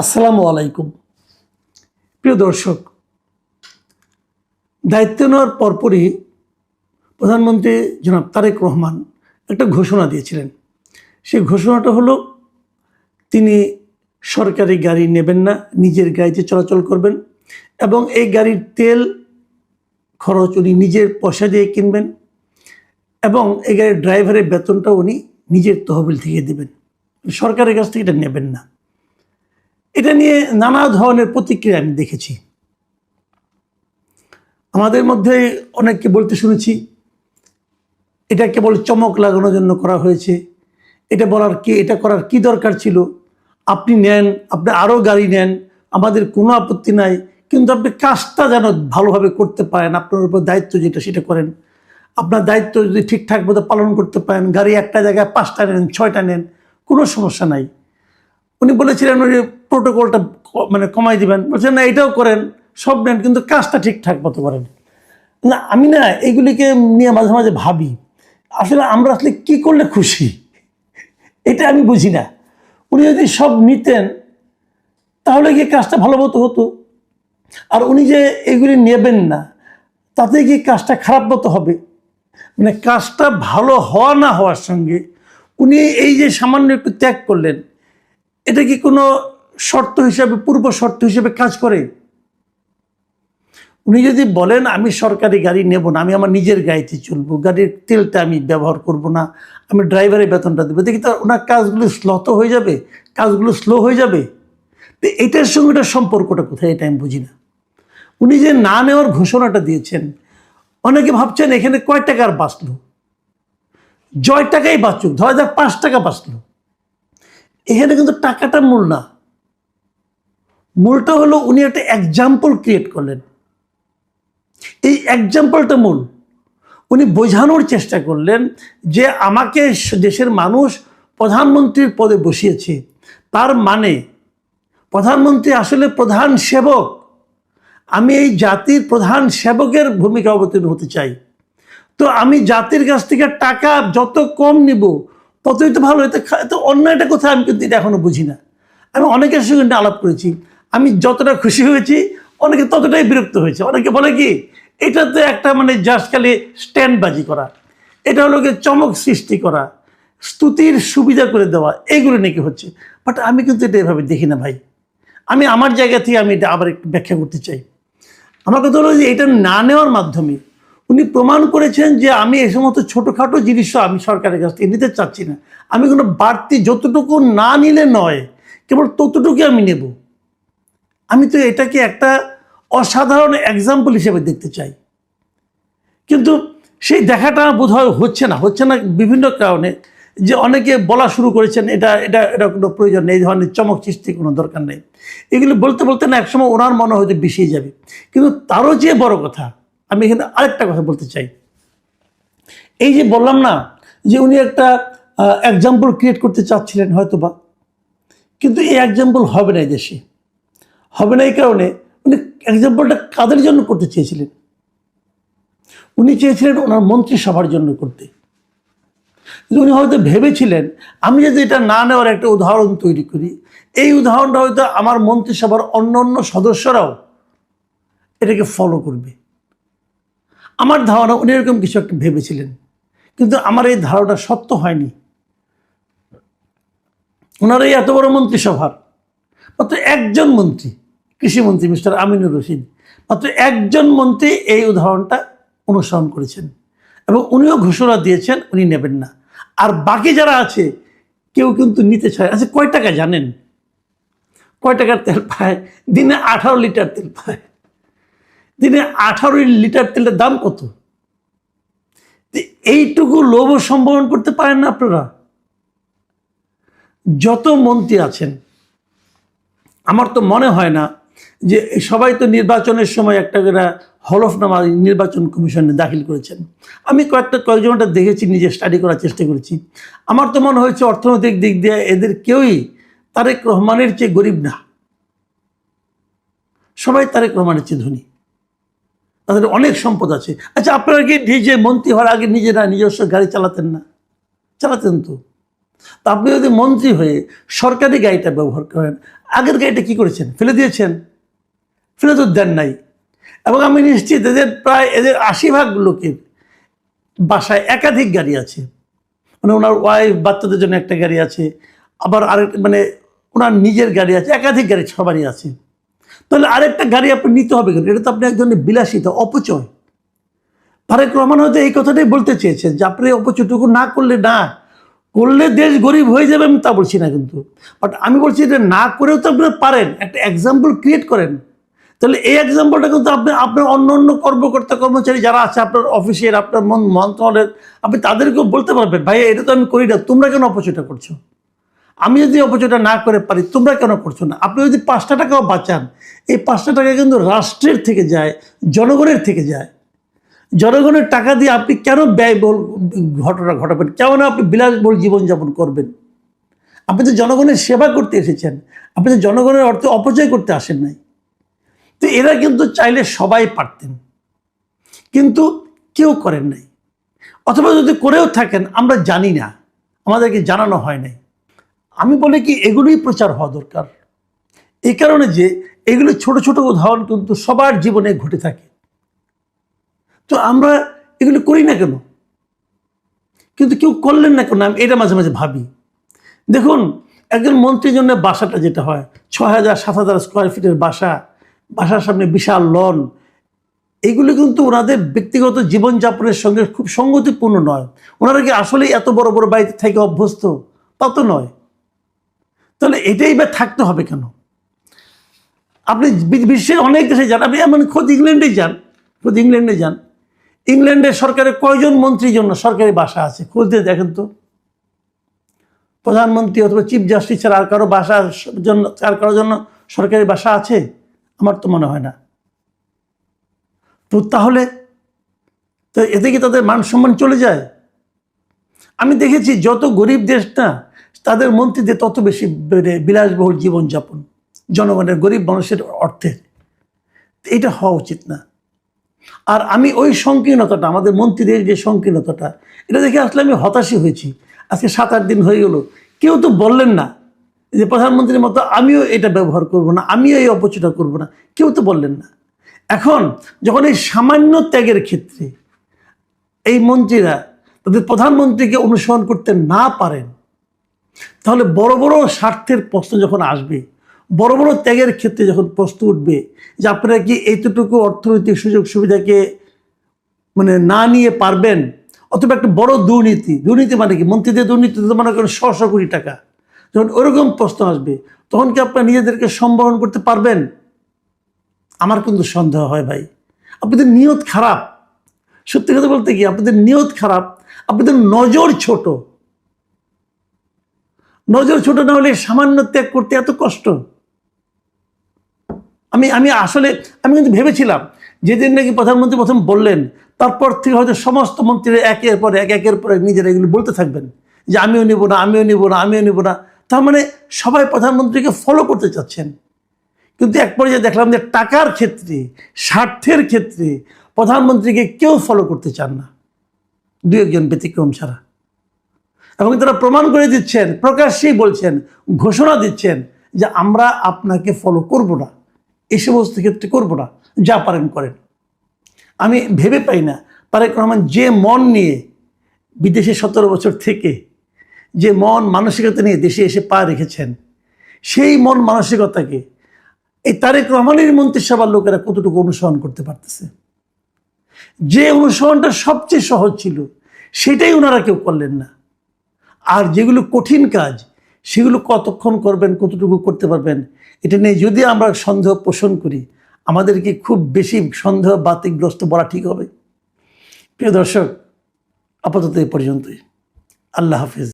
আসসালামু আলাইকুম। প্রিয় দর্শক, দায়িত্ব নেওয়ার পরপরই প্রধানমন্ত্রী জনাব তারেক রহমান একটা ঘোষণা দিয়েছিলেন। সেই ঘোষণাটা হলো তিনি সরকারি গাড়ি নেবেন না, নিজের গাড়িতে চলাচল করবেন এবং এই গাড়ির তেল খরচ উনি নিজের পয়সা দিয়ে কিনবেন এবং এই গাড়ির ড্রাইভারের বেতনটা উনি নিজের তহবিল থেকে দেবেন, সরকারের কাছ থেকে এটা নেবেন না। এটা নিয়ে নানা ধরনের প্রতিক্রিয়া আমি দেখেছি। আমাদের মধ্যে অনেককে বলতে শুনেছি এটা কেবল চমক লাগানোর জন্য করা হয়েছে, এটা করার কি দরকার ছিল, আপনি নেন, আপনি আরও গাড়ি নেন, আমাদের কোনো আপত্তি নাই, কিন্তু আপনি কাজটা যেন ভালোভাবে করতে পারেন, আপনার উপর দায়িত্ব যেটা সেটা করেন, আপনার দায়িত্ব যদি ঠিকঠাক মতো পালন করতে পারেন, গাড়ি একটা জায়গায় 5টা নেন 6টা নেন, কোনো সমস্যা নাই। উনি বলেছিলেন ওই প্রোটোকলটা কমাই দিবেন, বলছেন না এটাও করেন, সব নেন, কিন্তু কাজটা ঠিকঠাক মতো করেন না। আমি না এগুলিকে নিয়ে মাঝে মাঝে ভাবি, আসলে আমরা আসলে কী করলে খুশি, এটা আমি বুঝি না। উনি যদি সব নিতেন তাহলে কি কাজটা ভালো মতো হতো, আর উনি যে এগুলি নেবেন না তাতে কি কাজটা খারাপ মতো হবে? কাজটা ভালো হওয়া না হওয়ার সঙ্গে উনি এই যে সামান্য একটু ত্যাগ করলেন, এটা কি কোনো শর্ত হিসাবে, পূর্ব শর্ত হিসেবে কাজ করে? উনি যদি বলেন আমি সরকারি গাড়ি নেব না, আমি আমার নিজের গাড়িতে চলবো, গাড়ির তেলটা আমি ব্যবহার করব না, আমি ড্রাইভারের বেতনটা দেবো, দেখি তো ওনার কাজগুলো স্লো হয়ে যাবে। তো এটার সঙ্গে এটার সম্পর্কটা কোথায়, এটা আমি বুঝি না। উনি যে না নেওয়ার ঘোষণাটা দিয়েছেন, অনেকে ভাবছেন এখানে কয় টাকার বাঁচলো, জয় টাকাই বাঁচুক, ধরা যাক 5 টাকা বাঁচলো, এখানে কিন্তু টাকাটা মূল না। মূলটা হলো উনি একটা এক্সাম্পল ক্রিয়েট করলেন, এই এক্সাম্পলটা মূল। উনি বোঝানোর চেষ্টা করলেন যে আমাকে দেশের মানুষ প্রধানমন্ত্রীর পদে বসিয়েছে, তার মানে প্রধানমন্ত্রী আসলে প্রধান সেবক, আমি এই জাতির প্রধান সেবকের ভূমিকা অবতীর্ণ হতে চাই। তো আমি জাতির কাছ থেকে টাকা যত কম নিব ততই তো ভালো। এতে অন্যায়টা কোথায়, আমি কিন্তু এটা এখনো বুঝি না। আমি অনেকের সঙ্গে আলাপ করেছি, আমি যতটা খুশি হয়েছি অনেকে ততটাই বিরক্ত হয়েছে। অনেকে বলে কি এটা তো একটা জাস্ট খালি স্ট্যান্ডবাজি করা, এটা হলো কি চমক সৃষ্টি করা, স্তুতির সুবিধা করে দেওয়া, এগুলো নাকি হচ্ছে। বাট আমি কিন্তু এটা এভাবে দেখি না ভাই। আমি আমার জায়গা থেকে আমি এটা আবার একটু ব্যাখ্যা করতে চাই। আমার কথা হলো যে এটা না নেওয়ার মাধ্যমে উনি প্রমাণ করেছেন যে আমি এই সমস্ত ছোটোখাটো জিনিসও আমি সরকারের কাছ থেকে নিতে চাচ্ছি না। আমি কোনো বাড়তি যতটুকু না নিলে নয়, কেবল ততটুকু আমি নেব। আমি তো এটাকে একটা অসাধারণ এক্সাম্পল হিসেবে দেখতে চাই, কিন্তু সেই দেখাটা বোধহয় হচ্ছে না বিভিন্ন কারণে। যে অনেকে বলা শুরু করেছেন এটা এটা এটা কোনো প্রয়োজন নেই, এই ধরনের চমক সৃষ্টির কোনো দরকার নেই। এগুলো বলতে বলতে না একসময় ওনার মনে হয়তো বিষিয়ে যাবে। কিন্তু তারও যে বড় কথা, আমি এখানে আরেকটা কথা বলতে চাই। এই যে বললাম না যে উনি একটা এক্সাম্পল ক্রিয়েট করতে চাচ্ছিলেন হয়তো বা, কিন্তু এই এক্সাম্পল হবে না, এই দেশে হবে না। এই কারণে উনি এক্সাম্পলটা কাদের জন্য করতে চেয়েছিলেন? উনি চেয়েছিলেন ওনার মন্ত্রিসভার জন্য করতে। উনি হয়তো ভেবেছিলেন আমি যদি এটা না নেওয়ার একটা উদাহরণ তৈরি করি, এই উদাহরণটা হয়তো আমার মন্ত্রিসভার অন্য অন্য সদস্যরাও এটাকে ফলো করবে। আমার ধারণা উনি এরকম কিছু একটা ভেবেছিলেন, কিন্তু আমার এই ধারণা সত্য হয়নি। ওনার এই এত বড় মন্ত্রিসভার মাত্র একজন মন্ত্রী, কৃষিমন্ত্রী মিস্টার আমিনুর রশিদ, মাত্র একজন মন্ত্রী এই উদাহরণটা অনুসরণ করেছেন এবং উনিও ঘোষণা দিয়েছেন উনি নেবেন না। আর বাকি যারা আছে কেউ কিন্তু নিতে চায়। আচ্ছা, কয় টাকা জানেন? কয় টাকার তেল পায়? দিনে 18 লিটার তেল পায়। দিনে 18 লিটার তেলের দাম কত? এইটুকু লোভ সম্বোধন করতে পারেন না আপনারা? যত মন্ত্রী আছেন, আমার তো মনে হয় না যে সবাই তো নির্বাচনের সময় একটা হলফনামা নির্বাচন কমিশনে দাখিল করেছেন। আমি কয়েকজনটা দেখেছি, নিজে স্টাডি করার চেষ্টা করেছি। আমার তো মনে হয়েছে অর্থনৈতিক দিক দিয়ে এদের কেউই তারেক রহমানের চেয়ে গরিব না, সবাই তারেক রহমানের চেয়ে ধনী, তাদের অনেক সম্পদ আছে। আচ্ছা, আপনারা কি নিজে মন্ত্রী হওয়ার আগে নিজস্ব গাড়ি চালাতেন না? চালাতেন তো। তা আপনি যদি মন্ত্রী হয়ে সরকারি গাড়িটা ব্যবহার করেন, আগের গাড়িটা কি করেছেন? ফেলে দিয়েছেন? ফেলে তো দেন নাই। এবং আমি নিশ্চিত এদের 80% লোকের বাসায় একাধিক গাড়ি আছে। মানে ওনার ওয়াইফ, বাচ্চাদের জন্য একটা গাড়ি আছে, আবার আরেক মানে ওনার নিজের গাড়ি আছে, একাধিক গাড়ি সবারই আছে। তাহলে আরেকটা গাড়ি আপনি নিতে হবে কেন? এটা তো আপনি এক ধরনের বিলাসিতা, অপচয়। তারেক রহমান হয়তো এই কথাটাই বলতে চেয়েছেন যে আপনি অপচয়টুকু না করলে দেশ গরিব হয়ে যাবে, আমি তা বলছি না কিন্তু। বাট আমি বলছি এটা না করেও তো আপনি পারেন, একটা এক্সাম্পল ক্রিয়েট করেন। তাহলে এই এক্সাম্পলটা কিন্তু আপনার অন্য কর্মকর্তা কর্মচারী যারা আছে আপনার অফিসের, আপনার মন্ত্রণালয়ের, আপনি তাদেরকেও বলতে পারবেন, ভাই এটা তো আমি করি না, তোমরা কেন অপচয়টা করছো? আমি যদি অপচয়টা না করে পারি, তোমরা কেন করছো না? আপনি যদি 5টা টাকাও বাঁচান, এই 5টা টাকা কিন্তু রাষ্ট্রের থেকে যায়, জনগণের থেকে যায়। জনগণের টাকা দিয়ে আপনি কেন ব্যয়বহুল ঘটনা ঘটাবেন? কেন আপনি বিলাসবহুল জীবনযাপন করবেন? আপনি তো জনগণের সেবা করতে এসেছেন, আপনি তো জনগণের অর্থ অপচয় করতে আসেন নাই। তো এরা কিন্তু চাইলে সবাই পারতেন, কিন্তু কেউ করেন নাই, অথবা যদি করেও থাকেন আমরা জানি না, আমাদেরকে জানানো হয় নাই। আমি বলি কি, এগুলোই প্রচার হওয়া দরকার। এই কারণে যে এগুলো ছোট ছোট উদাহরণ কিন্তু সবার জীবনে ঘটে থাকে। তো আমরা এগুলো করি না কেন? কিন্তু কেউ করলেন না কেন? আমি এটা মাঝে মাঝে ভাবি। দেখুন, একজন মন্ত্রীর জন্য বাসাটা যেটা হয় 6,000-7,000 স্কোয়ার ফিটের বাসার সামনে বিশাল লন, এগুলো কিন্তু ওনাদের ব্যক্তিগত জীবনযাপনের সঙ্গে খুব সঙ্গতিপূর্ণ নয়। ওনারা কি আসলে এত বড় বড় বাড়িতে থেকে অভ্যস্ত? তা তো নয়। তাহলে এটাই বা থাকতে হবে কেন? আপনি বিশ্বের অনেক দেশে যান, আপনি এমন খোদ ইংল্যান্ডে যান, ইংল্যান্ডের সরকারের কয়জন মন্ত্রীর জন্য সরকারি বাসা আছে? খোঁজ দিয়ে দেখেন তো। প্রধানমন্ত্রী অথবা চিফ জাস্টিস ছাড়া আর কারোর জন্য সরকারি বাসা আছে? আমার তো মনে হয় না। তো তাহলে তো এতে কি তাদের মান সম্মান চলে যায়? আমি দেখেছি যত গরিব দেশ না, তাদের মন্ত্রীদের তত বেশি বিলাসবহুল জীবনযাপন, জনগণের, গরিব মানুষের অর্থের। এটা হওয়া উচিত না। আর আমি ওই সংকীর্ণতাটা, আমাদের মন্ত্রীদের যে সংকীর্ণতাটা, এটা দেখে আসলে আমি হতাশই হয়েছি। আজকে 7-8 দিন হয়ে গেল, কেউ তো বললেন না যে প্রধানমন্ত্রীর মতো আমিও এটা ব্যবহার করব না, আমিও এই অপচয়টা করব না, কেউ তো বললেন না। এখন যখন এই সামান্য ত্যাগের ক্ষেত্রে এই মন্ত্রীরা তাদের প্রধানমন্ত্রীকে অনুসরণ করতে না পারেন, তাহলে বড় বড় স্বার্থের প্রশ্ন যখন আসবে, বড় বড় ত্যাগের ক্ষেত্রে যখন প্রশ্ন উঠবে যে আপনারা কি এইটুকু অর্থনৈতিক সুযোগ সুবিধাকে মানে না নিয়ে পারবেন, অথবা একটা বড় দুর্নীতি মানে কি, মন্ত্রীদের দুর্নীতি তো মনে করেন 100 কোটি টাকা, যখন ওরকম প্রশ্ন আসবে তখন কি আপনারা নিজেদেরকে সম্বরণ করতে পারবেন? আমার কিন্তু সন্দেহ হয় ভাই। আপনাদের নিয়ত খারাপ, সত্যি কথা বলতে কি আপনাদের নিয়ত খারাপ, আপনাদের নজর ছোট না হলে সামান্য ত্যাগ করতে এত কষ্ট। আমি আসলে কিন্তু ভেবেছিলাম যেদিন নাকি প্রধানমন্ত্রী প্রথম বললেন, তারপর থেকে হয়তো সমস্ত মন্ত্রীরা একের পর এক নিজেরা এগুলো বলতে থাকবেন যে আমিও নিব না। তার মানে সবাই প্রধানমন্ত্রীকে ফলো করতে চাচ্ছেন। কিন্তু এক পর্যায়ে দেখলাম যে টাকার ক্ষেত্রে, স্বার্থের ক্ষেত্রে প্রধানমন্ত্রীকে কেউ ফলো করতে চান না, 2-1 ব্যতিক্রম ছাড়া। এবং তারা প্রমাণ করে দিচ্ছেন, প্রকাশ্যেই বলছেন, ঘোষণা দিচ্ছেন যে আমরা আপনাকে ফলো করব না, এই সমস্ত ক্ষেত্রে করব না, যা পারেন করেন। আমি ভেবে পাই না তারেক রহমান যে মন নিয়ে বিদেশে 17 বছর থেকে, যে মন মানসিকতা নিয়ে দেশে এসে পা রেখেছেন, সেই মন মানসিকতাকে এই তারেক রহমানের মন্ত্রিসভার লোকেরা কতটুকু অনুসরণ করতে পারতেছে? যে অনুসরণটা সবচেয়ে সহজ ছিল সেটাই ওনারা কেউ করলেন না। আর যেগুলো কঠিন কাজ সেগুলো কতক্ষণ করবেন, কতটুকু করতে পারবেন, এটা নিয়ে যদি আমরা সন্দেহ পোষণ করি, আমাদেরকে খুব বেশি সন্দেহ বাতিগ্রস্ত বলা ঠিক হবে। প্রিয় দর্শক, আপাতত এই পর্যন্তই। আল্লাহ হাফিজ।